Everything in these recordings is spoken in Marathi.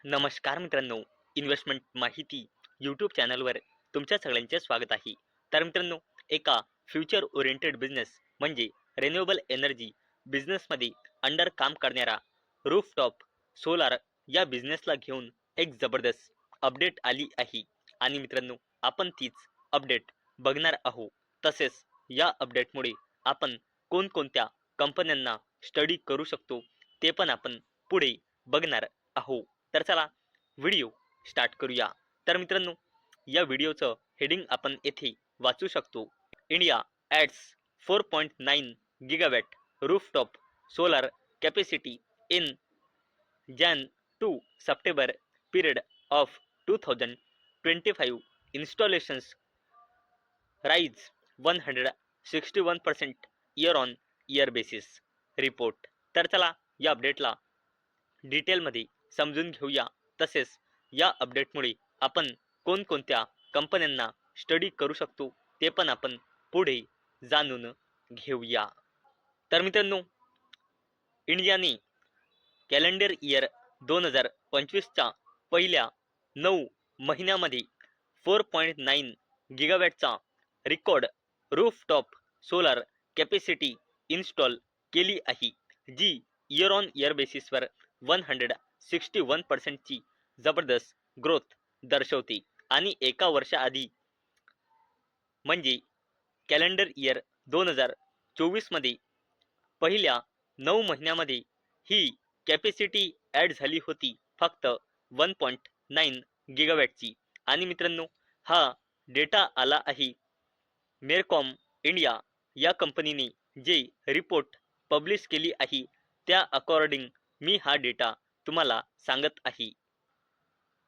नमस्कार मित्रांनो, इन्व्हेस्टमेंट माहिती यूट्यूब चॅनलवर तुमच्या सगळ्यांचे स्वागत आहे. तर मित्रांनो, एका फ्युचर ओरिएंटेड बिझनेस म्हणजे रिन्युएबल एनर्जी बिझनेसमध्ये अंडर काम करणारा रूफटॉप सोलार या बिझनेसला घेऊन एक जबरदस्त अपडेट आली आहे. आणि मित्रांनो, आपण तीच अपडेट बघणार आहोत. तसेच या अपडेटमुळे आपण कोणकोणत्या कंपन्यांना स्टडी करू शकतो ते पण आपण पुढे बघणार आहोत. तर चला व्हिडिओ स्टार्ट करूया. तर मित्रांनो, या व्हिडिओचं हेडिंग आपण येथे वाचू शकतो. India adds 4.9 gigawatt rooftop solar capacity in Jan to September period of 2025. Installations rise 161% year on year basis. Report. तर चला या अपडेटला डिटेलमध्ये समजून घेऊया. तसेच या अपडेटमुळे आपण कोणकोणत्या कंपन्यांना स्टडी करू शकतो ते पण आपण पुढे जाणून घेऊया. तर मित्रांनो, इंडियाने कॅलेंडर इयर 2025च्या पहिल्या 9 महिन्यामध्ये 4.9 गिगावॅटचा record rooftop solar capacity install केली आहे, जी इयर ऑन इयर बेसिसवर 161%ची जबरदस्त ग्रोथ दर्शवते. आणि एका वर्षाआधी म्हणजे कॅलेंडर इयर 2024 मध्ये पहिल्या 9 महिन्यामध्ये ही कॅपॅसिटी ॲड झाली होती फक्त 1.9 गिगावॅटची. आणि मित्रांनो, हा डेटा आला आहे मेरकॉम इंडिया या कंपनीने जे रिपोर्ट पब्लिश केली आहे त्या अकॉर्डिंग मी हा डेटा तुम्हाला सांगत आहे.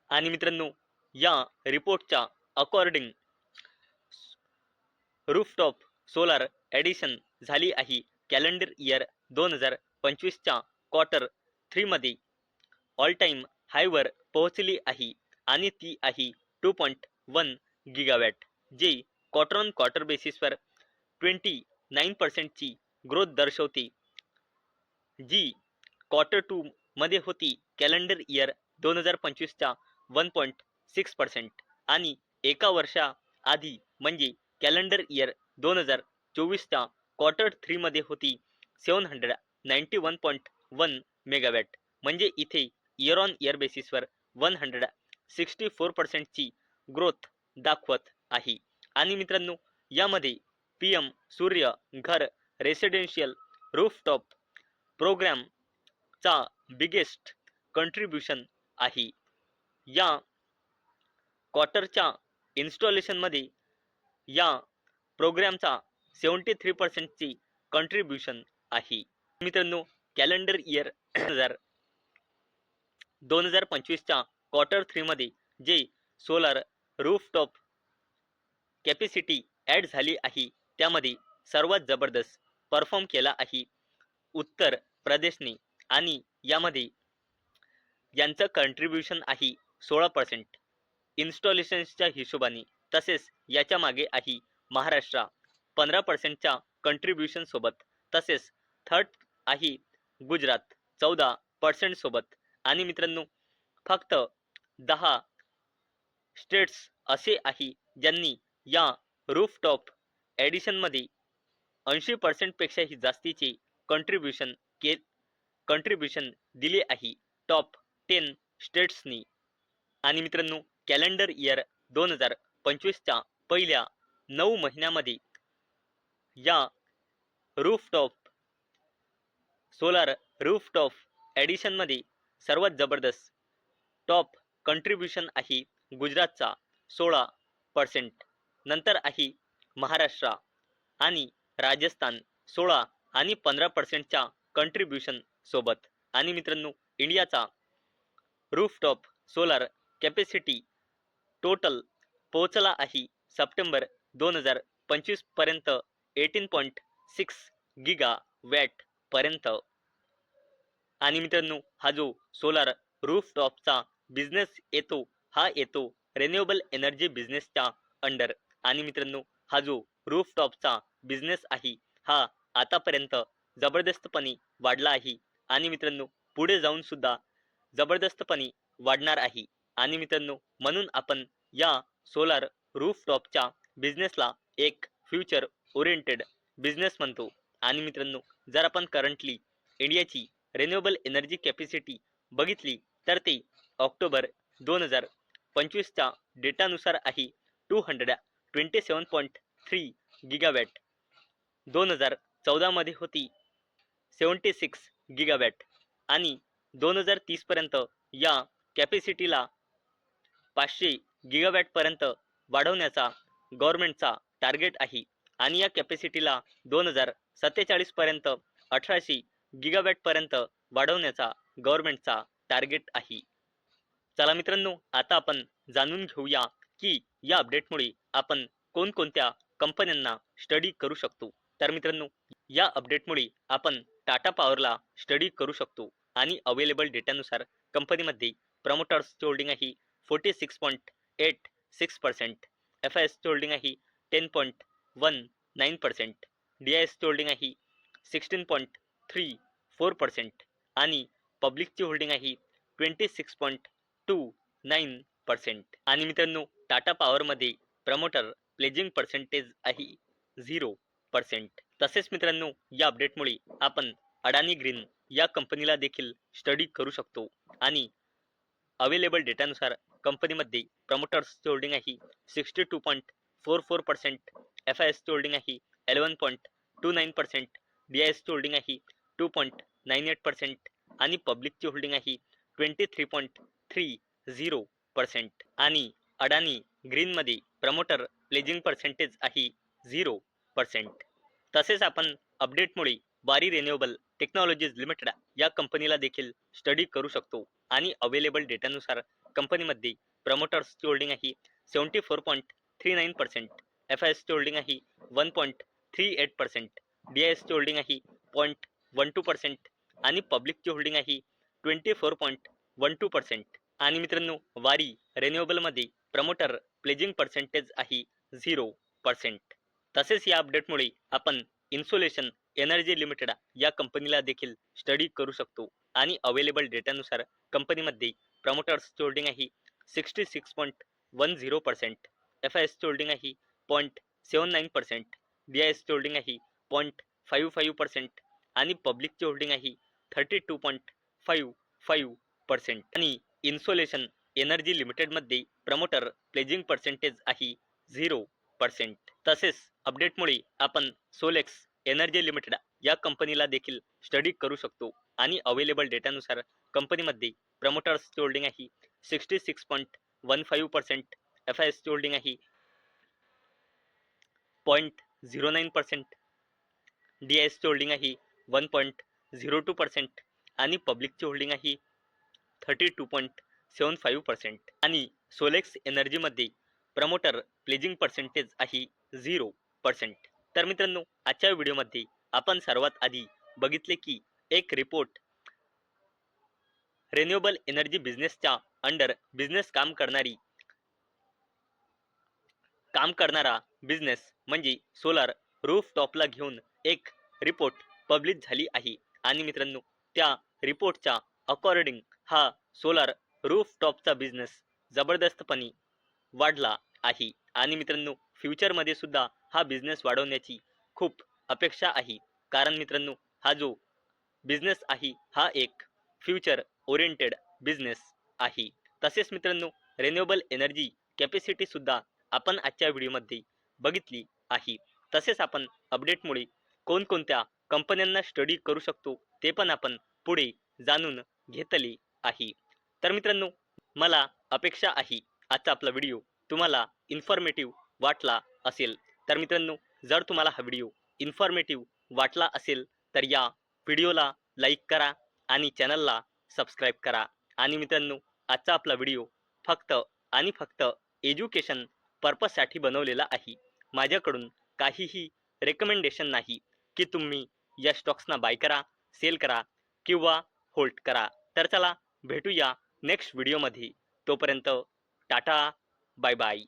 आणि मित्रांनो, या रिपोर्टच्या अकॉर्डिंग रूफटॉप सोलार ॲडिशन झाली आहे कॅलेंडर इयर 2025च्या क्वार्टर 3 मध्ये ऑल टाइम हायवर पोहोचली आहे. आणि ती आहे 2.1 गिगावॅट, जे क्वार्टर ऑन क्वार्टर बेसिसवर 29%ची ग्रोथ दर्शवते, जी क्वार्टर 2 मध्ये होती कॅलेंडर इयर 2025च्या 1.6%. आणि एका वर्षा आधी म्हणजे कॅलेंडर इयर 2024च्या क्वार्टर 3 मध्ये होती 791.1 मेगावॅट. म्हणजे इथे इयर ऑन इयर बेसिसवर 164%ची ग्रोथ दाखवत आहे. आणि मित्रांनो, यामध्ये PM सूर्य घर रेसिडेन्शियल रूफटॉप प्रोग्रामचा बिगेस्ट कंट्रीब्युशन आहे. या क्वार्टरच्या इन्स्टॉलेशनमध्ये या प्रोग्रामचा 73%ची कंट्रीब्युशन आहे. मित्रांनो, कॅलेंडर इयर 2025च्या क्वार्टर 3 मध्ये जे सोलार रूफटॉप कॅपॅसिटी ॲड झाली आहे त्यामध्ये सर्वात जबरदस्त परफॉर्म केला आहे उत्तर प्रदेशने. आणि यामध्ये यांचं कंट्रीब्युशन आहे 16% इन्स्टॉलेशन्सच्या हिशोबाने. तसेच याच्या मागे आहे महाराष्ट्र 15%च्या कंट्रीब्युशन सोबत. तसेच थर्ड आहे गुजरात 14% सोबत. आणि मित्रांनो, फक्त 10 स्टेट्स असे आहे ज्यांनी या रूफटॉप ॲडिशनमध्ये 80% पेक्षाही जास्तीचे कंट्रीब्युशन दिले आहे टॉप 10 स्टेट्सनी. आणि मित्रांनो, कॅलेंडर इयर 2025च्या पहिल्या 9 महिन्यामध्ये या रूफटॉप सोलार रूफटॉप ॲडिशनमध्ये सर्वात जबरदस्त टॉप कंट्रीब्युशन आहे गुजरातचा 16%. नंतर आहे महाराष्ट्र आणि राजस्थान 16 आणि 15%च्या कंट्रीब्युशन सोबत. आणि मित्रांनो, इंडियाचा रूफटॉप सोलार कॅपॅसिटी टोटल पोहोचला आहे सप्टेंबर 2025 पर्यंत 18.6 गिगावॅट पर्यंत. आणि मित्रांनो, हा जो सोलार रूफटॉपचा बिझनेस येतो हा येतो रिन्युएबल एनर्जी बिझनेसच्या अंडर. आणि मित्रांनो, हा जो रूफटॉपचा बिझनेस आहे हा आतापर्यंत जबरदस्तपणे वाढला आहे. आणि मित्रांनो, पुढे जाऊन सुद्धा जबरदस्तपणे वाढणार आहे. आणि मित्रांनो, म्हणून आपण या सोलार रूफटॉपच्या बिझनेसला एक फ्युचर ओरिएंटेड बिझनेस म्हणतो. आणि मित्रांनो, जर आपण करंटली इंडियाची रिन्युएबल एनर्जी कॅपॅसिटी बघितली तर ते ऑक्टोबर 2025च्या डेटानुसार आहे 227.3 गिगावॅट. 2014 मध्ये होती 76 गिगावॅट आणि 2030 पर्यंत या कॅपॅसिटीला 500 गिगावॅट पर्यंत वाढवण्याचा गव्हर्नमेंटचा टार्गेट आहे. आणि या कॅपॅसिटीला 2047 पर्यंत 1800 गिगावॅट पर्यंत वाढवण्याचा गव्हर्नमेंटचा टार्गेट आहे. चला मित्रांनो, आता आपण जाणून घेऊया की या अपडेटमुळे आपण कोणकोणत्या कंपन्यांना स्टडी करू शकतो. तर मित्रांनो, या अपडेटमुळे आपण टाटा पॉवरला स्टडी करू शकतो. आणि अवेलेबल डेटानुसार कंपनीमध्ये प्रमोटर्सची होल्डिंग आहे 46.86%, FISची होल्डिंग आहे 10.19%, DISची होल्डिंग आहे 16.34% आणि पब्लिकची होल्डिंग आहे 26.29%. आणि मित्रांनो, टाटा पॉवरमध्ये प्रमोटर प्लेजिंग पर्सेंटेज आहे 0%. तसेच मित्रांनो, या अपडेटमुळे आपण अडानी ग्रीन या कंपनीला देखील स्टडी करू शकतो. आणि अवेलेबल डेटानुसार कंपनीमध्ये प्रमोटर्सची होल्डिंग आहे 62.44%, FISची होल्डिंग आहे 11.29%, DISची होल्डिंग आहे 2.98% आणि पब्लिकची होल्डिंग आहे 23.30%. आणि अडानी ग्रीनमध्ये प्रमोटर प्लेजिंग पर्सेंटेज आहे 0%. तसेच आपण अपडेटमुळे वारी रिन्युएबल टेक्नॉलॉजीज लिमिटेड या कंपनीला देखील स्टडी करू शकतो. आणि अवेलेबल डेटानुसार कंपनीमध्ये प्रमोटर्सची होल्डिंग आहे 74.39%, FISची होल्डिंग आहे 1.38%, DISची होल्डिंग आहे 0.12% आणि पब्लिकची होल्डिंग आहे 24.12%. आणि मित्रांनो, वारी रिन्युएबलमध्ये प्रमोटर प्लेजिंग पर्सेंटेज आहे 0%. तसेच या अपडेटमुळे आपण इन्सोलेशन एनर्जी लिमिटेड या कंपनीला देखील स्टडी करू शकतो. आणि अवेलेबल डेटानुसार कंपनीमध्ये प्रमोटर्सची होल्डिंग आहे 66.10%, FISची होल्डिंग आहे 0.79%, DISची होल्डिंग आहे 0.55% आणि पब्लिकची होल्डिंग आहे 32.55%. आणि इन्सोलेशन एनर्जी लिमिटेडमध्ये प्रमोटर प्लेजिंग पर्सेंटेज आहे 0%. तसेच अपडेटमुळे आपण सोलेक्स एनर्जी लिमिटेड या कंपनीला देखील स्टडी करू शकतो. आणि अवेलेबल डेटानुसार कंपनीमध्ये प्रमोटर्सची होल्डिंग आहे 66.15%, FISची होल्डिंग आहे 0.09%, DISची होल्डिंग आहे 1.02% आणि पब्लिकची होल्डिंग आहे 32.75%. आणि सोलेक्स एनर्जीमध्ये प्रमोटर प्लेजिंग पर्सेंटेज आहे 0%. तर मित्रांनो, आजच्या व्हिडिओमध्ये आपण सर्वात आधी बघितले की एक रिपोर्ट रिन्युएबल एनर्जी बिझनेसच्या अंडर बिझनेस काम करणारा बिझनेस म्हणजे सोलार रूफटॉपला घेऊन एक रिपोर्ट पब्लिश झाली आहे. आणि मित्रांनो, त्या रिपोर्टच्या अकॉर्डिंग हा सोलार रूफटॉपचा बिझनेस जबरदस्तपणे वाढला आहे. आणि मित्रांनो, फ्युचरमध्ये सुद्धा हा बिझनेस वाढवण्याची खूप अपेक्षा आहे. कारण मित्रांनो, हा जो बिझनेस आहे हा एक फ्युचर ओरिएंटेड बिझनेस आहे. तसेच मित्रांनो, रिन्युएबल एनर्जी कॅपॅसिटी सुद्धा आपण आजच्या व्हिडिओमध्ये बघितली आहे. तसेच आपण अपडेटमुळे कोणकोणत्या कंपन्यांना स्टडी करू शकतो ते पण आपण पुढे जाणून घेतले आहे. तर मित्रांनो, मला अपेक्षा आहे आजचा आपला व्हिडिओ तुम्हाला इन्फॉर्मेटिव्ह वाटला असेल. तर मित्रांनो, जर तुम्हाला हा व्हिडिओ इन्फॉर्मेटिव्ह वाटला असेल तर या व्हिडिओला लाईक करा आणि चॅनलला सबस्क्राईब करा. आणि मित्रांनो, आजचा आपला व्हिडिओ फक्त आणि फक्त एज्युकेशन पर्पजसाठी बनवलेला आहे. माझ्याकडून काहीही रेकमेंडेशन नाही की तुम्ही या स्टॉक्सना बाय करा, सेल करा किंवा होल्ड करा. तर चला भेटूया नेक्स्ट व्हिडिओमध्ये. तोपर्यंत टाटा, बाय बाय.